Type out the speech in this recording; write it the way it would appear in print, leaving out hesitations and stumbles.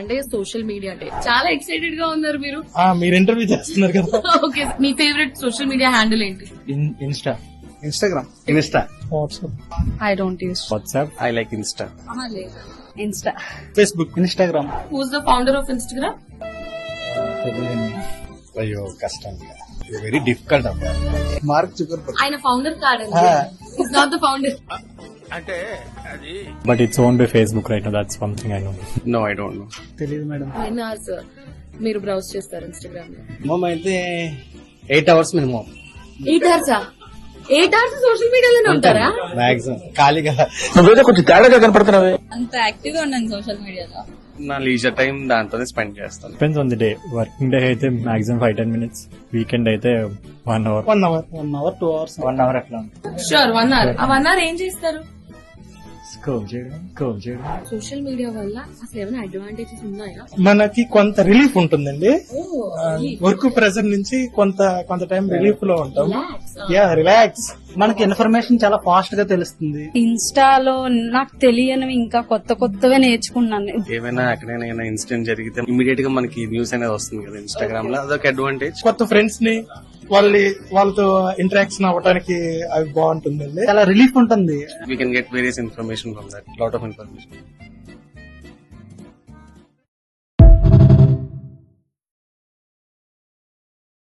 అంటే social media day చాలా excited గా ఉన్నారు మీరు. మీరు ఇంటర్వ్యూ చేస్తున్నారు కదా. ఓకే, మీ ఫేవరెట్ సోషల్ మీడియా హ్యాండిల్ ఏంటి? Instagram, WhatsApp. I don't use WhatsApp. I like Insta. Insta, Facebook, Instagram. Who's the founder of Instagram? అయ్యో కష్టం, వెరీ డిఫికల్ట్ అబ్బా. Mark Zuckerberg. ఆయన ఫౌండర్ కాదండి, ఇస్ నాట్ ద ఫౌండర్. అంటే అది But it's owned by Facebook right now. That's one thing I know. No, I don't know. తెలియదు madam. ఎన్ని hours మీరు బ్రౌజ్ చేస్తారు ఇన్స్టాగ్రామ్ లో? మినిమం అయితే 8 hours minimum. 8 hours? 8 hours social మీడియాలోనే ఉంటారా? మాక్సిమం ఖాళీగా. నువ్వేదో కొంచెం తేడాగా కనపడుతున్నావే. అంత యాక్టివ్ గా ఉన్నాను సోషల్ మీడియాలో. నా లీజర్ టైం దాంతోనే స్పెండ్ చేస్తాను. Depends on the day. Working day అయితే మాక్సిమం 5-10 minutes. వీకెండ్ అయితే 1 hour. 1 hour, 2 hours. 1 hour అట్లా. Sure 1 hour. ఆ 1 hour ఏం చేస్తారు? స్క్రోల్ చేయడం. సోషల్ మీడియా వల్ల అసలు ఏమైనా అడ్వాంటేజెస్ ఉన్నాయా? మనకి కొంత రిలీఫ్ ఉంటుందండి. వర్క్ ప్రెజర్ నుంచి కొంత టైం రిలీఫ్ లో ఉంటాం. రిలాక్స్. మనకి ఇన్ఫర్మేషన్ చాలా ఫాస్ట్ గా తెలుస్తుంది. ఇన్స్టాలో నాకు తెలియనివి ఇంకా కొత్తగా నేర్చుకున్నాను. ఏమైనా ఎక్కడైనా ఇన్సిడెంట్ జరిగితే ఇమీడియట్ గా మనకి న్యూస్ అనేది వస్తుంది కదా ఇన్స్టాగ్రామ్ లో. అదొక అడ్వాంటేజ్. కొత్త ఫ్రెండ్స్ ని వాళ్ళతో ఇంటరాక్షన్ అవ్వడానికి అవి బాగుంటుందండి. చాలా రిలీఫ్ ఉంటుంది. We can get various information from that. Lot of information.